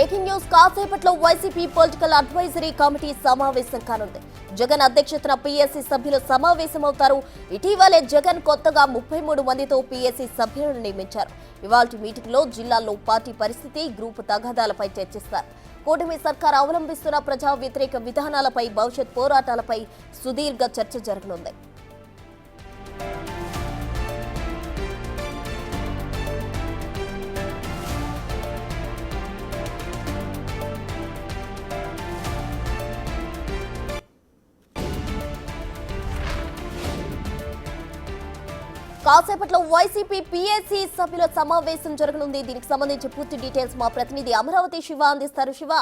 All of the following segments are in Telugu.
బ్రేకింగ్ న్యూస్ కాసేపట్లో వైసీపీ పొలిటికల్ అడ్వైజరీ కమిటీ సమావేశం కానుంది. జగన్ అధ్యక్షతన పీఎస్సీ సభ్యులు సమావేశమవుతారు. ఇటీవలే జగన్ కొత్తగా 33 మందితో పీఎస్సీ సభ్యులను నియమించారు. ఇవాల్టి మీటింగ్ లో జిల్లాల్లో పార్టీ పరిస్థితి, గ్రూపు తగాదాలపై చర్చిస్తారు. కూటమి సర్కార్ అవలంబిస్తున్న ప్రజా వ్యతిరేక విధానాలపై, భవిష్యత్ పోరాటాలపై సుదీర్ఘ చర్చ జరగనుంది. కాసేపట్లో వైసీపీ పీఎస్సీ సభ్యుల సమావేశం జరగనుంది. దీనికి సంబంధించి పూర్తి డీటెయిల్స్ మా ప్రతినిధి అమరావతి శివ అందిస్తారు. శివ,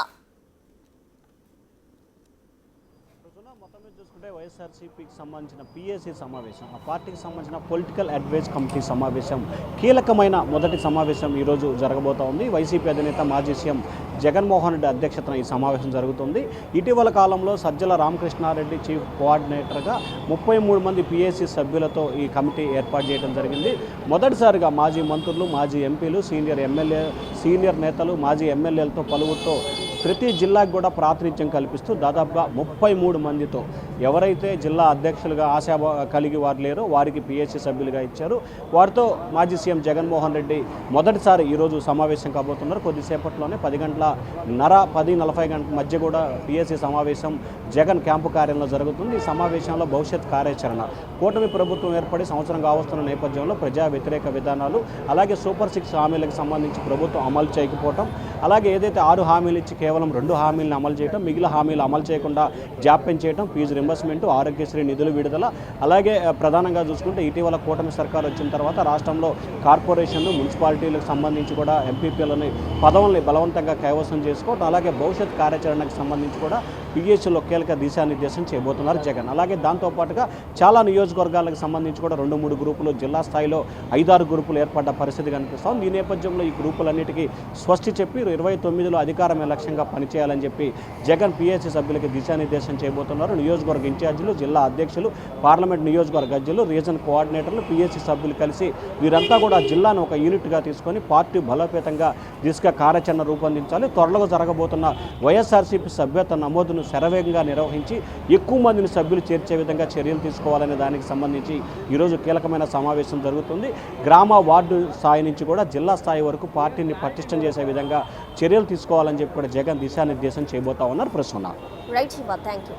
మొత్తం మీద చూసుకుంటే వైఎస్ఆర్సీపీకి సంబంధించిన పీఎస్సీ సమావేశం, ఆ పార్టీకి సంబంధించిన పొలిటికల్ అడ్వైజ్ కమిటీ సమావేశం, కీలకమైన మొదటి సమావేశం ఈరోజు జరగబోతా ఉంది. వైసీపీ అధినేత మాజీ సీఎం జగన్మోహన్ రెడ్డి అధ్యక్షతన ఈ సమావేశం జరుగుతుంది. ఇటీవల కాలంలో సజ్జల రామకృష్ణారెడ్డి చీఫ్ కోఆర్డినేటర్గా 33 మంది పీఎస్సీ సభ్యులతో ఈ కమిటీ ఏర్పాటు చేయడం జరిగింది. మొదటిసారిగా మాజీ మంత్రులు, మాజీ ఎంపీలు, సీనియర్ నేతలు, మాజీ ఎమ్మెల్యేలతో పలువురితో ప్రతి జిల్లాకు కూడా ప్రాతినిధ్యం కల్పిస్తూ దాదాపుగా 33 మందితో ఎవరైతే జిల్లా అధ్యక్షులుగా ఆశ కలిగి వారు లేరో వారికి పీఎస్సీ సభ్యులుగా ఇచ్చారు. వారితో మాజీ సీఎం జగన్మోహన్ రెడ్డి మొదటిసారి ఈరోజు సమావేశం కాబోతున్నారు. కొద్దిసేపట్లోనే 10:40 మధ్య కూడా పీఎస్సీ సమావేశం జగన్ క్యాంపు కార్యాలయంలో జరుగుతుంది. ఈ సమావేశంలో భవిష్యత్ కార్యాచరణ, కూటమి ప్రభుత్వం ఏర్పడి సంవత్సరం కావస్తున్న నేపథ్యంలో ప్రజా వ్యతిరేక విధానాలు, అలాగే సూపర్ 6 హామీలకు సంబంధించి ప్రభుత్వం అమలు చేయకపోవటం, అలాగే ఏదైతే 6 హామీలు ఇచ్చి కేవలం 2 హామీలను అమలు చేయడం, మిగిలిన హామీలు అమలు చేయకుండా జాప్యం చేయడం, ఫీజు రింబర్స్మెంట్, ఆరోగ్యశ్రీ నిధులు విడుదల, అలాగే ప్రధానంగా చూసుకుంటే ఇటీవల కూటమి సర్కార్ వచ్చిన తర్వాత రాష్ట్రంలో కార్పొరేషన్లు, మున్సిపాలిటీలకు సంబంధించి కూడా ఎంపీపీలని పదవుల్ని బలవంతంగా కైవసం చేసుకోవడం, అలాగే భవిష్యత్ కార్యాచరణకు సంబంధించి కూడా పీఎస్సీలో కీలక దిశానిర్దేశం చేయబోతున్నారు జగన్. అలాగే దాంతోపాటుగా చాలా నియోజకవర్గాలకు సంబంధించి కూడా 2-3 గ్రూపులు, జిల్లా స్థాయిలో 5-6 గ్రూపులు ఏర్పడ్డ పరిస్థితి కనిపిస్తాం. ఈ నేపథ్యంలో ఈ గ్రూపులన్నిటికీ స్వస్తి చెప్పి 29లో అధికారమే లక్ష్యంగా పనిచేయాలని చెప్పి జగన్ పీఎస్సీ సభ్యులకి దిశానిర్దేశం చేయబోతున్నారు. నియోజకవర్గ ఇన్ఛార్జీలు, జిల్లా అధ్యక్షులు, పార్లమెంట్ నియోజకవర్గ అధ్యక్షులు, రీజన్ కోఆర్డినేటర్లు, పీఎస్సీ సభ్యులు కలిసి వీరంతా కూడా జిల్లాను ఒక యూనిట్గా తీసుకొని పార్టీ బలోపేతంగా దిశగా కార్యాచరణ రూపొందించాలి. త్వరలో జరగబోతున్న వైఎస్ఆర్సీపీ సభ్యత్వ నమోదును శరవేగంగా నిర్వహించి ఎక్కువ మందిని సభ్యులు చేర్చే విధంగా చర్యలు తీసుకోవాలనే దానికి సంబంధించి ఈరోజు కీలకమైన సమావేశం జరుగుతుంది. గ్రామ, వార్డు స్థాయి నుంచి కూడా జిల్లా స్థాయి వరకు పార్టీని పటిష్టం చేసే విధంగా చర్యలు తీసుకోవాలని చెప్పి కూడా జగన్ దిశానిర్దేశం చేయబోతా ఉన్నారు. ప్రశ్న రైట్ శివ, థ్యాంక్ యూ.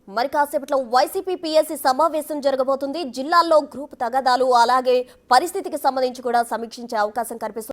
మరి కాసేపట్లో వైసీపీ పీఎస్సీ సమావేశం జరగబోతుంది. జిల్లాల్లో గ్రూప్ తగాదాలు, అలాగే పరిస్థితికి సంబంధించి కూడా సమీక్షించే అవకాశం కనిపిస్తుంది.